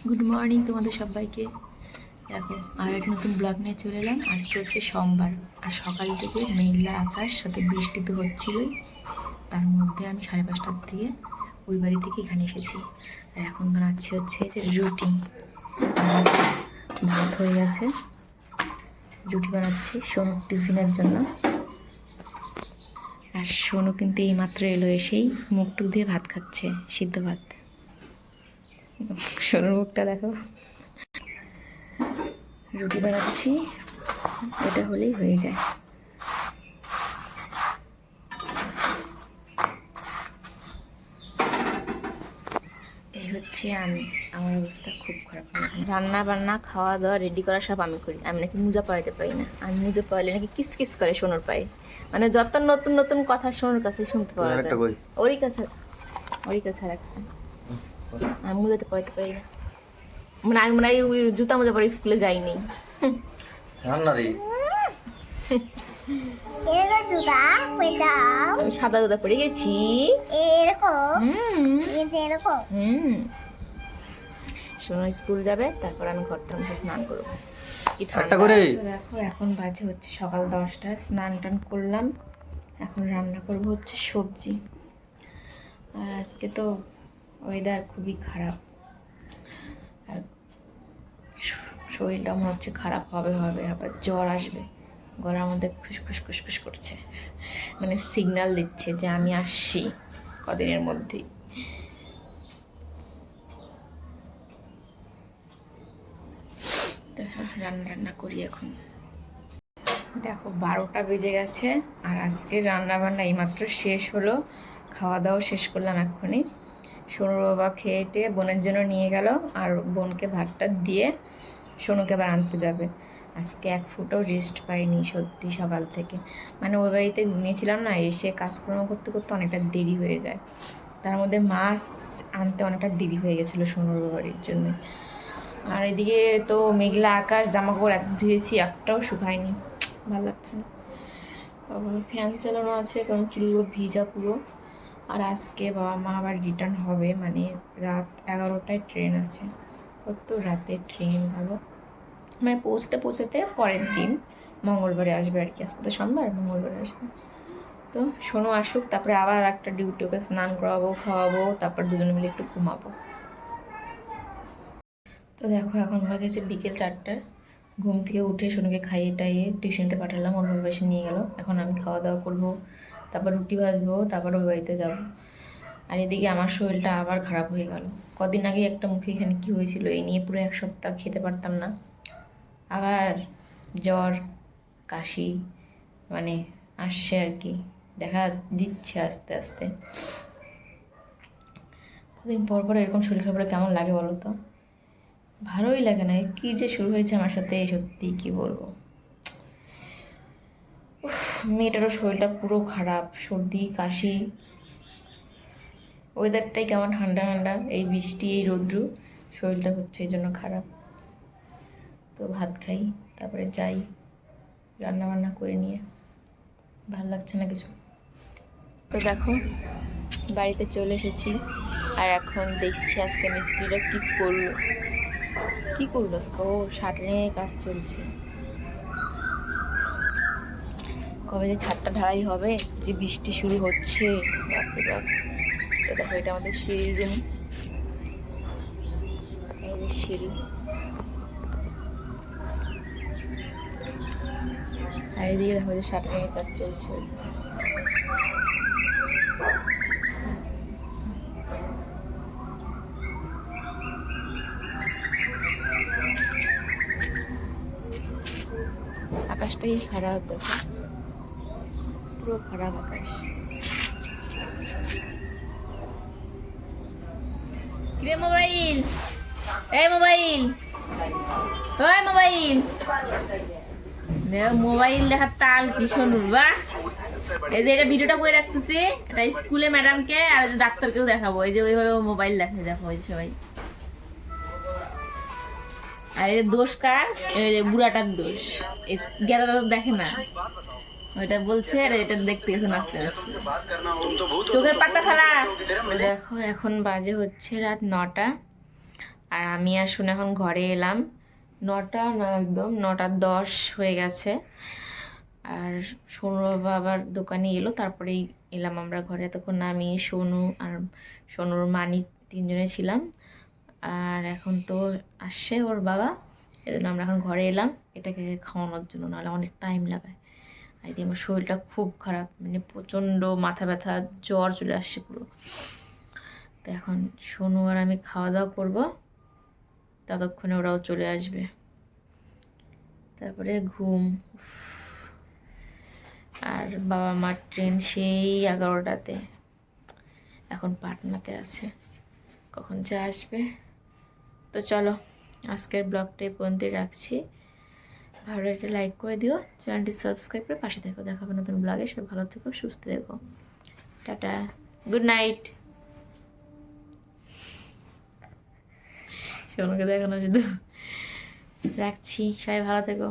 Good morning তোমাদের সবাইকে। দেখো আর একটা নতুন ব্লগ নিয়ে চলে এলাম। আজকে হচ্ছে সোমবার, আর সকাল থেকে মেঘলা আকাশ, সাথে বৃষ্টি তো হচ্ছিলই। তার মধ্যে আমি 5:30টার দিকে ওই বাড়ি থেকে এখানে এসেছি। আর এখন বানাচ্ছি হচ্ছে যে রুটি। ভাত হয়ে গেছে, রুটি বানাচ্ছি সোনুর টিফিনের জন্য। আর সোনু কিন্তু এইমাত্র এলো, এসেই মুখ টুক দিয়ে ভাত খাচ্ছে, সিদ্ধ ভাত। সোনুর মুখটা দেখো। রুটি বানাচ্ছি, এটা হলেই হয়ে যায়। এই হচ্ছে আমি, আমার অবস্থা খুব খারাপ। রান্না বান্না খাওয়া দাওয়া রেডি করা সব আমি করি। আমি নাকি মোজা পরাইতে পারি না, আমি মোজা পরাইলে নাকি কিস কিস করে সোনুর পায়ে। মানে যত নতুন নতুন কথা সোনুর কাছে শুনতে পাওয়া যায়। ওরই কাছে রাখতে আমি মোজাতে পরাইতে পারি না। মানে আমি মনে হয় ওই জুতা মোজা পরে স্কুলে যাইনি। আমি সাদা জুতা পরে গেছি সোনা স্কুল যাবে, তারপর আমি ঘরটা মুছে স্নান করবো। দেখো এখন বাজে হচ্ছে সকাল 10টা। স্নান টান করলাম, এখন রান্না করব হচ্ছে সবজি। আর আজকে তো ওয়েদার খুবই খারাপ, আর শরীরটা মনে হচ্ছে খারাপ হবে আবার জ্বর আসবে। গলার মধ্যে খুসখুস খুসখুস করছে, মানে সিগন্যাল দিচ্ছে যে আমি আসছি কদিনের মধ্যেই। রান্না করি এখন। দেখো 12টা বেজে গেছে, আর আজকে রান্না বান্না এইমাত্র শেষ হলো। খাওয়া দাওয়া শেষ করলাম এক্ষুনি। সোনুর বাবা খেয়ে টেয়ে বোনের জন্য নিয়ে গেল, আর বোনকে ভাতটা দিয়ে সোনুকে আবার আনতে যাবে। আজকে এক ফুটও রেস্ট পাইনি সত্যি সকাল থেকে। মানে ওই বাড়িতে ঘুমিয়েছিলাম না, এসে কাজকর্ম করতে করতে অনেকটা দেরি হয়ে যায়। তার মধ্যে মাছ আনতে অনেকটা দেরি হয়ে গেছিলো সোনুর বাড়ির জন্য। আর এদিকে তো মেঘলা আকাশ, জামা কাপড় এক ধুয়েছি, একটাও শুকায়নি, ভালো লাগছে না। ফ্যান চালানো আছে কারণ চুলগুলো ভিজা পুরো। আর আজকে বাবা মা আবার রিটার্ন হবে, মানে রাত 11টায় ট্রেন আছে। কত রাতে ট্রেন ভালো, মানে পৌঁছতে পরের দিন মঙ্গলবারে আসবে আর কি। আজকে তো সোমবার, মঙ্গলবারে আসবে। তো শোনো আসুক, তারপরে আবার একটা ডিউটি, ওকে স্নান করাবো, খাওয়াবো, তারপর দুজনে মিলে একটু ঘুমাবো। তো দেখো এখন বাজে হচ্ছে বিকেল 4টা। ঘুম থেকে উঠে সোনুকে খাইয়ে টাইয়ে টিউশনিতে পাঠালাম, ওর বাবা এসে নিয়ে গেল। এখন আমি খাওয়া দাওয়া করবো, তারপর রুটি ভাজবো, তারপর ওই বাড়িতে যাবো। আর এদিকে আমার শরীরটা আবার খারাপ হয়ে গেল। কদিন আগে একটা মুখে এখানে কী হয়েছিল, এই নিয়ে পুরো 1 সপ্তাহ খেতে পারতাম না। আবার জ্বর কাশি মানে আসছে আর কি, দেখা দিচ্ছে আস্তে আস্তে। কদিন পর পর এরকম শরীর খারাপ কেমন লাগে বলো তো? ভালোই লাগে না। কি যে শুরু হয়েছে আমার সাথে, সত্যি কি বলবো। মেয়েটারও শরীরটা পুরো খারাপ, সর্দি কাশি। ওয়েদারটাই কেমন ঠান্ডা ঠান্ডা, এই বৃষ্টি এই রৌদ্র, শরীরটা হচ্ছে এই জন্য খারাপ। তো ভাত খাই, তারপরে যাই রান্না বান্না করে নিয়ে। ভাল লাগছে না কিছু। তো দেখো বাড়িতে চলে এসেছি, আর এখন দেখছি আজকে মিস্ত্রিরা কি করলো আজকে। ও শাটারিংয়ের কাজ চলছে। কবে যে ছাদটা ঢালাই হবে, যে বৃষ্টি শুরু হচ্ছে, বাপরে বাপ। তো দেখো এটা আমাদের সিঁড়ি রুম, আমাদের সিঁড়ি। আর এদিকে দেখো যে শাটারিংয়ের কাজ চলছে। আকাশটাই খারাপ, দেখো পুরো খারাপ আকাশ। কিরে মোবাইল, এই মোবাইল, ওই মোবাইল, মোবাইল দেখার তাল কি শুনুর বা। এই যে এটা ভিডিওটা করে রাখতেছি, এটা স্কুলে ম্যাডামকে আর ডাক্তারকেও দেখাবো। এই যে ওইভাবে মোবাইল দেখে, দেখো ওই সবাই। আর এই দোষ কার? এই যে বুড়াটার দোষ, গেদা দেখে না, ওইটা বলছে আর এটা দেখতে গেছে আস্তে আস্তে। চোখের পাতা ফেলা। দেখো এখন বাজে হচ্ছে রাত 9টা, আর আমি আর শুনে এখন ঘরে এলাম। 9টা না, একদম 9টা 10 হয়ে গেছে। আর সোনু বাবা আবার দোকানে এলো, তারপরেই এলাম আমরা ঘরে। তখন আমি, সোনু আর সোনুর মানি তিনজনে ছিলাম। আর এখন তো আসছে ওর বাবা, এই জন্য আমরা এখন ঘরে এলাম এটাকে খাওয়ানোর জন্য, নাহলে অনেক টাইম লাগায়। আর এদিকে আমার শরীরটা খুব খারাপ, মানে প্রচণ্ড মাথা ব্যথা, জ্বর চলে আসছে পুরো। তো এখন সোনু আর আমি খাওয়া দাওয়া করবো, ততক্ষণে ওরাও চলে আসবে, তারপরে ঘুম। আর বাবা মার ট্রেন সেই 11টাতে, এখন পাটনাতে আছে, কখন যা আসবে। তো চলো, আজকের ব্লগটা এই পর্যন্তই রাখছি। ভালো একটা লাইক করে দিও, চ্যানেলটি সাবস্ক্রাইব করে পাশে থেকো। দেখা হবে নতুন ব্লগে। সবাই ভালো থেকো, সুস্থ থেকো। Tata, good night. সোনাকে দেখানো শুধু, রাখছি। সবাই ভালো থেকো।